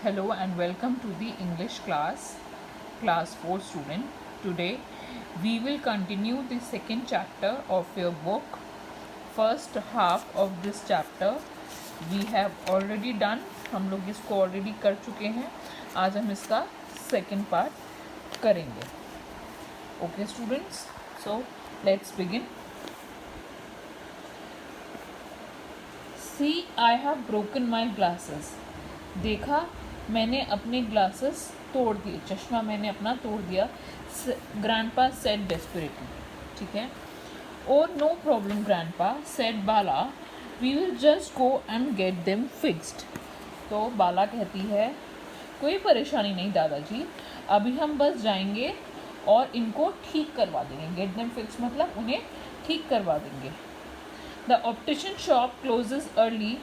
Hello and welcome to the English class 4 student. Today we will continue the second chapter of your book. First half of this chapter we have already done. हम लोग इसको already कर चुके हैं. आज हम इसका second part करेंगे. Okay students, so let's begin. See, I have broken my glasses. देखा मैंने अपने ग्लासेस तोड़ दिए, चश्मा मैंने अपना तोड़ दिया. Grandpa said desperately. ठीक है. और no problem grandpa said Bala, we will just go and get them fixed. तो बाला कहती है कोई परेशानी नहीं दादाजी, अभी हम बस जाएंगे और इनको ठीक करवा देंगे. गेट देम फिक्स्ड मतलब उन्हें ठीक करवा देंगे. The optician shop closes early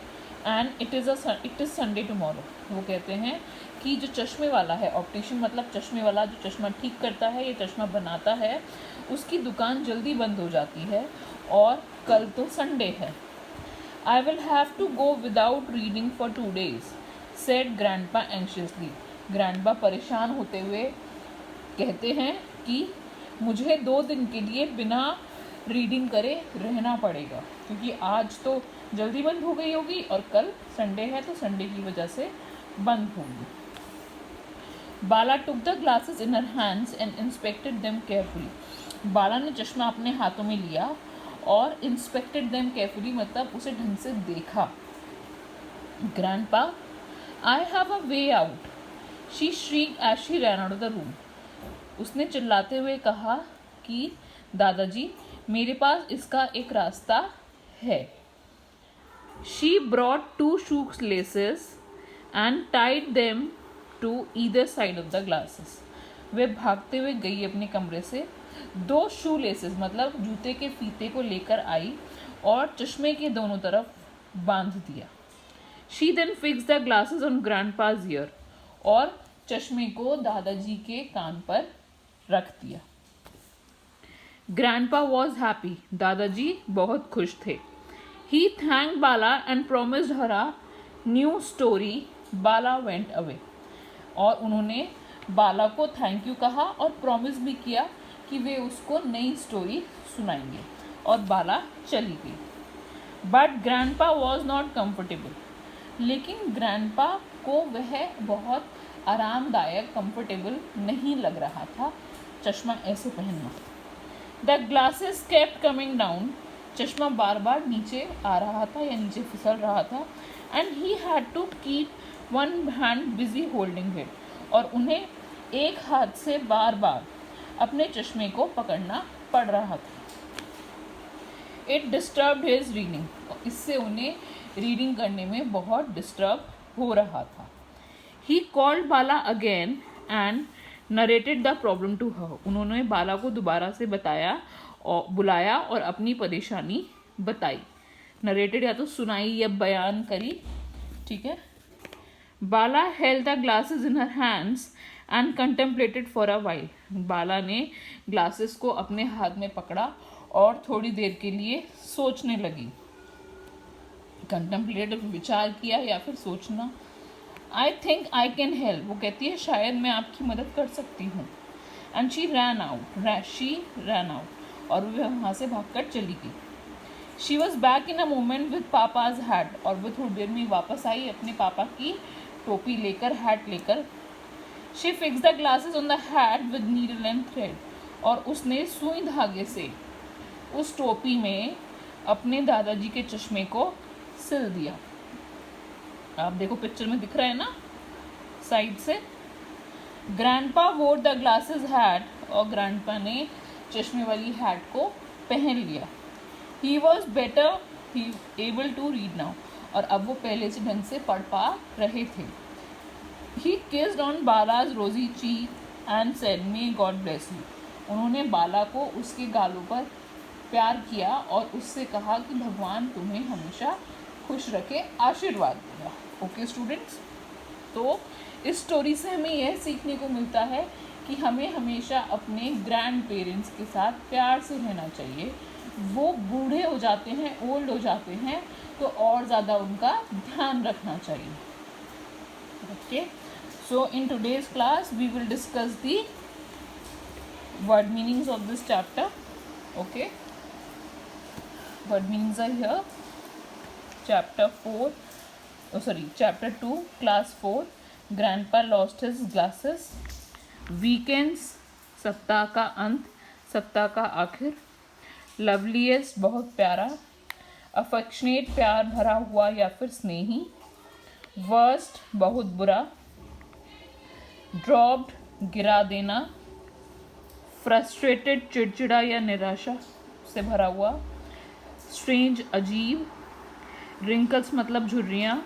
and it is Sunday tomorrow. वो कहते हैं कि जो चश्मे वाला है, ऑप्टिशियन मतलब चश्मे वाला, जो चश्मा ठीक करता है या चश्मा बनाता है, उसकी दुकान जल्दी बंद हो जाती है और कल तो संडे है. I will have to go without reading for 2 days, said grandpa anxiously. Grandpa परेशान होते हुए कहते हैं कि मुझे 2 दिन के लिए बिना रीडिंग करे रहना पड़ेगा, क्योंकि आज तो जल्दी बंद हो गई होगी और कल संडे है तो संडे की वजह से बंद होगी. Bala took the glasses in her hands and inspected them carefully. Bala ने चश्मा अपने हाथों में लिया और इंस्पेक्टेड देम केयरफुली मतलब उसे ढंग से देखा. Grandpa, I have a way out, she shrieked as she ran out of the room. उसने चिल्लाते हुए कहा कि दादाजी मेरे पास इसका एक रास्ता है. She brought 2 shoelaces and tied them to either side of the glasses. वे भागते हुए गई अपने कमरे से. 2 shoelaces मतलब जूते के फीते को लेकर आई और चश्मे के दोनों तरफ बांध दिया. She then fixed the glasses on grandpa's ear. और चश्मे को दादाजी के कान पर रख दिया. Grandpa was happy. दादाजी बहुत खुश थे. He thanked Bala and promised her a new story. Bala went away. और उन्होंने बाला को थैंक यू कहा और प्रॉमिस भी किया कि वे उसको नई स्टोरी सुनाएंगे, और बाला चली गई. But grandpa was not comfortable. लेकिन ग्रैंडपा को वह बहुत आरामदायक कंफर्टेबल नहीं लग रहा था चश्मा ऐसे पहनना. The glasses kept coming down. चश्मा बार बार नीचे आ रहा था या नीचे फिसल रहा था. And he had to keep one hand busy holding it. और उन्हें एक हाथ से बार बार अपने चश्मे को पकड़ना पड़ रहा था. It disturbed his reading. इससे उन्हें रीडिंग करने में बहुत डिस्टर्ब हो रहा था. He called Bala again and narrated the problem to her. उन्होंने बाला को दोबारा से बुलाया और अपनी परेशानी बताई. नरेटेड या तो सुनाई या बयान करी. ठीक है. Bala held the glasses in her hands and contemplated for a while. Bala ने ग्लासेस को अपने हाथ में पकड़ा और थोड़ी देर के लिए सोचने लगी. कंटेम्पलेट विचार किया या फिर सोचना. I think I can help. वो कहती है शायद मैं आपकी मदद कर सकती हूँ. And she ran out. और वह वहाँ से भागकर चली गई. She was back in a moment with papa's hat. और वह थोड़ी देर में वापस आई अपने पापा की टोपी लेकर, हैट लेकर. She fix the glasses on the hat with needle and thread. और उसने सुई धागे से उस टोपी में अपने दादाजी के चश्मे को सिल दिया. आप देखो पिक्चर में दिख रहा है ना साइड से. Grandpa wore the glasses hat. और ग्रैंडपा ने चश्मे वाली हैट को पहन लिया. He was better able to read now. और अब वो पहले से ढंग से पढ़ पा रहे थे. ही kissed on Bala's rosy cheek and said may God bless you. उन्होंने बाला को उसके गालों पर प्यार किया और उससे कहा कि भगवान तुम्हें हमेशा खुश रखे, आशीर्वाद दिया. ओके स्टूडेंट्स, तो इस स्टोरी से हमें यह सीखने को मिलता है कि हमें हमेशा अपने ग्रैंड पेरेंट्स के साथ प्यार से रहना चाहिए. वो बूढ़े हो जाते हैं, ओल्ड हो जाते हैं, तो और ज़्यादा उनका ध्यान रखना चाहिए. Okay, so in today's class we will discuss the word meanings of this chapter. Okay, word meanings are here. Chapter 2, class 4. Grandpa lost his glasses. Weekends, सप्ताह का अंत, सप्ताह का आखिर. Loveliest, बहुत प्यारा. Affectionate, प्यार भरा हुआ या फिर स्नेही. Worst, बहुत बुरा. Dropped, गिरा देना. Frustrated, चिड़चिड़ा या निराशा से भरा हुआ. Strange, अजीब. Wrinkles मतलब झुर्रियाँ.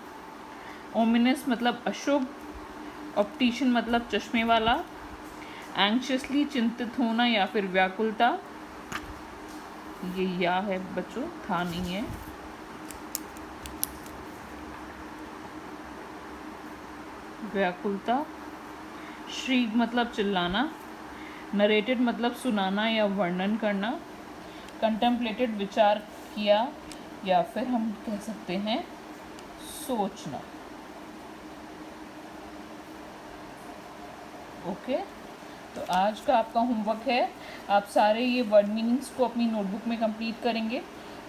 Ominous मतलब अशुभ. Optician मतलब चश्मे वाला. Anxiously, चिंतित होना या फिर व्याकुलता. ये या है बच्चों, था नहीं है. व्याकुलता. Shriek मतलब चिल्लाना. Narrated मतलब सुनाना या वर्णन करना. Contemplated विचार किया या फिर हम कह सकते हैं सोचना. ओके, तो आज का आपका होमवर्क है, आप सारे ये वर्ड मीनिंग्स को अपनी नोटबुक में कंप्लीट करेंगे,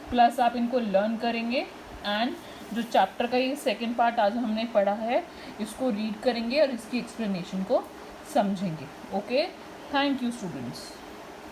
प्लस आप इनको लर्न करेंगे एंड जो चैप्टर का ये सेकंड पार्ट आज हमने पढ़ा है इसको रीड करेंगे और इसकी एक्सप्लेनेशन को समझेंगे. Okay, thank you students.